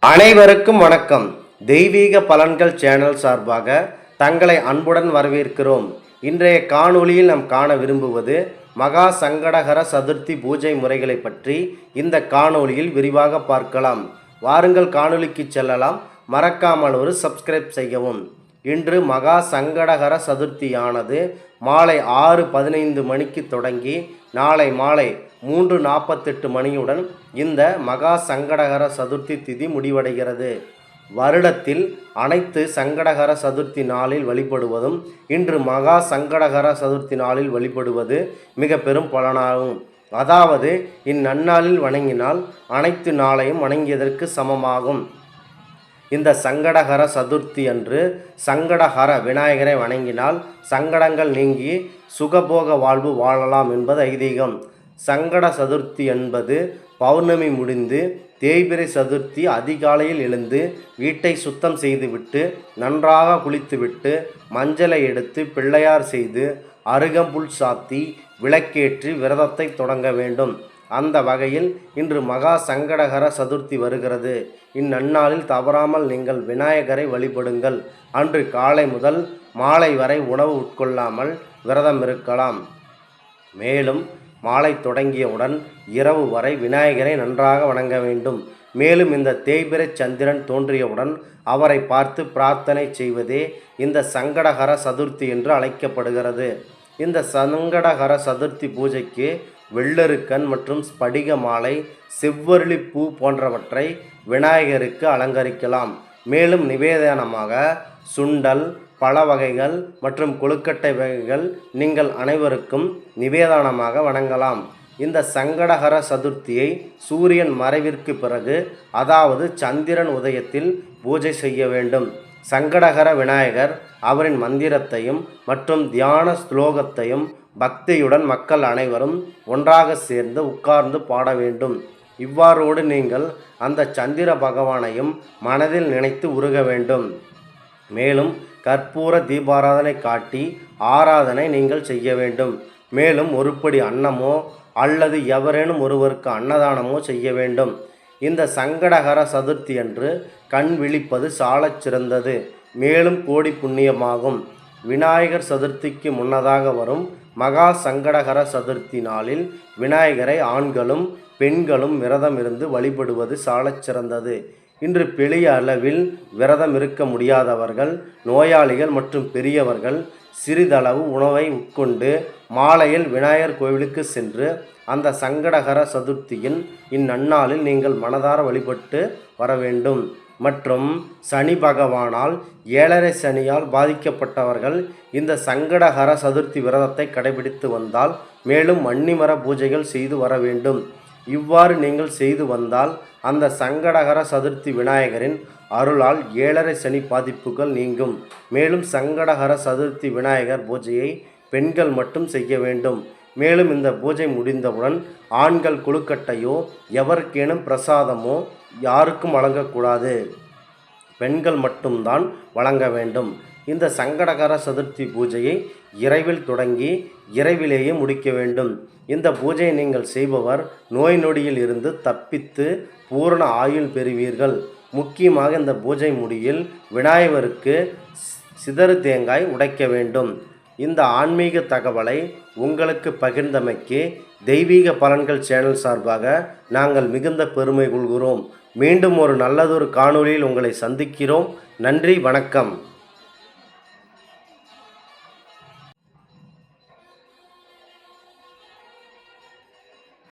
அனைவருக்கும் வணக்கம். தெய்வீக பலன்கள் சேனல் சார்பாக தங்களை அன்புடன் வரவேற்கிறோம். இன்றைய காணொளியில் நாம் காண விரும்புவது மகா சங்கடஹர சதுர்த்தி பூஜை முறைகளை பற்றி இந்த காணொளியில் விரிவாக பார்க்கலாம். வாருங்கள் காணொளிக்கு செல்லலாம். மறக்காமல் ஒரு சப்ஸ்கிரைப் செய்யவும். இன்று மகா சங்கடஹர சதுர்த்தியானது மாலை 6:15 மணிக்கு தொடங்கி நாளை மாலை 3:48 மணியுடன் இந்த மகா சங்கடஹர சதுர்த்தி திதி முடிவடைகிறது. வருடத்தில் அனைத்து சங்கடஹர சதுர்த்தி நாளில் வழிபடுவதும் இன்று மகா சங்கடஹர சதுர்த்தி நாளில் வழிபடுவது மிக பெரும் பலனாகும். அதாவது இந்நன்னாளில் வணங்கினால் அனைத்து நாளையும் வணங்கியதற்கு சமமாகும். இந்த சங்கடஹர சதுர்த்தி அன்று சங்கடஹர விநாயகரை வணங்கினால் சங்கடங்கள் நீங்கி சுகபோக வாழ்வு வாழலாம் என்பது ஐதீகம். சங்கட சதுர்த்தி என்பது பௌர்ணமி முடிந்து தேய்பிறை சதுர்த்தி அதிகாலையில் எழுந்து வீட்டை சுத்தம் செய்துவிட்டு நன்றாக குளித்துவிட்டு மஞ்சளை எடுத்து பிள்ளையார் செய்து அருகம்புல் சாத்தி விளக்கேற்றி விரதத்தை தொடங்க வேண்டும். அந்த வகையில் இன்று மகா சங்கடஹர சதுர்த்தி வருகிறது. இந்நன்னாளில் தவறாமல் நீங்கள் விநாயகரை வழிபடுங்கள். அன்று காலை முதல் மாலை வரை உணவு உட்கொள்ளாமல் விரதம் இருக்கலாம். மேலும் மாலை தொடங்கியவுடன் இரவு வரை விநாயகரை நன்றாக வணங்க வேண்டும். மேலும் இந்த தேய்பிறை சந்திரன் தோன்றியவுடன் அவரை பார்த்து பிரார்த்தனை செய்வதே இந்த சங்கடஹர சதுர்த்தி என்று அழைக்கப்படுகிறது. இந்த சங்கடஹர சதுர்த்தி பூஜைக்கு வெள்ளருக்கன் மற்றும் ஸ்படிக மாலை, செவ்வரளி பூ போன்றவற்றை விநாயகருக்கு அலங்கரிக்கலாம். மேலும் நிவேதனமாக சுண்டல், பழ வகைகள் மற்றும் கொழுக்கட்டை வகைகள் நீங்கள் அனைவருக்கும் நிவேதனமாக வணங்கலாம். இந்த சங்கடஹர சதுர்த்தியை சூரியன் மறைவிற்கு பிறகு, அதாவது சந்திரன் உதயத்தில் பூஜை செய்ய வேண்டும். சங்கடஹர விநாயகர் அவரின் மந்திரத்தையும் மற்றும் தியான ஸ்லோகத்தையும் பக்தியுடன் மக்கள் அனைவரும் ஒன்றாக சேர்ந்து உட்கார்ந்து பாட வேண்டும். இவ்வாறோடு நீங்கள் அந்த சந்திர பகவானையும் மனதில் நினைத்து உருக வேண்டும். மேலும் கற்பூர தீபாராதனை காட்டி ஆராதனை நீங்கள் செய்ய வேண்டும். மேலும் ஒருபடி அன்னமோ அல்லது எவரேனும் ஒருவருக்கு அன்னதானமோ செய்ய வேண்டும். இந்த சங்கடஹர சதுர்த்தி அன்று கண் விழிப்பது சாலச் சிறந்தது, மேலும் கோடி புண்ணியமாகும். விநாயகர் சதுர்த்திக்கு முன்னதாக வரும் மகா சங்கடஹர சதுர்த்தி நாளில் விநாயகரை ஆண்களும் பெண்களும் விரதம் இருந்து வழிபடுவது சாலச் சிறந்தது. இன்று பெரிய அளவில் விரதம் இருக்க முடியாதவர்கள், நோயாளிகள் மற்றும் பெரியவர்கள் சிறிதளவு உணவை உட்கொண்டு மாலையில் விநாயகர் கோவிலுக்கு சென்று அந்த சங்கடஹர சதுர்த்தியின் இந்நன்னாளில் நீங்கள் மனதார வழிபட்டு வர வேண்டும். மற்றும் சனி பகவானால் 7.5 சனியால் பாதிக்கப்பட்டவர்கள் இந்த சங்கடஹர சதுர்த்தி விரதத்தை கடைபிடித்து வந்தால் மேலும் வன்னிமர பூஜைகள் செய்து வர வேண்டும். இவ்வாறு நீங்கள் செய்து வந்தால் அந்த சங்கடஹர சதுர்த்தி விநாயகரின் அருளால் 7.5 சனி பாதிப்புகள் நீங்கும். மேலும் சங்கடஹர சதுர்த்தி விநாயகர் பூஜையை பெண்கள் மட்டும் செய்ய வேண்டும். மேலும் இந்த பூஜை முடிந்தவுடன் ஆண்கள் கொழுக்கட்டையோ எவருக்கேனும் பிரசாதமோ யாருக்கும் வழங்கக்கூடாது. பெண்கள் மட்டும்தான் வழங்க வேண்டும். இந்த சங்கடஹர சதுர்த்தி பூஜையை இரவில் தொடங்கி இரவிலேயே முடிக்க வேண்டும். இந்த பூஜையை நீங்கள் செய்பவர் நோய் நொடியில் இருந்து தப்பித்து பூரண ஆயுள் பெறுவீர்கள். முக்கியமாக இந்த பூஜை முடியில் விநாயகருக்கு சிதறு தேங்காய் உடைக்க வேண்டும். இந்த ஆன்மீக தகவலை உங்களுக்கு பகிர்ந்தமைக்கு தெய்வீக பலன்கள் சேனல் சார்பாக நாங்கள் மிகுந்த பெருமை கொள்கிறோம். மீண்டும் ஒரு நல்லதொரு காணொளியில் உங்களை சந்திக்கிறோம். நன்றி, வணக்கம்.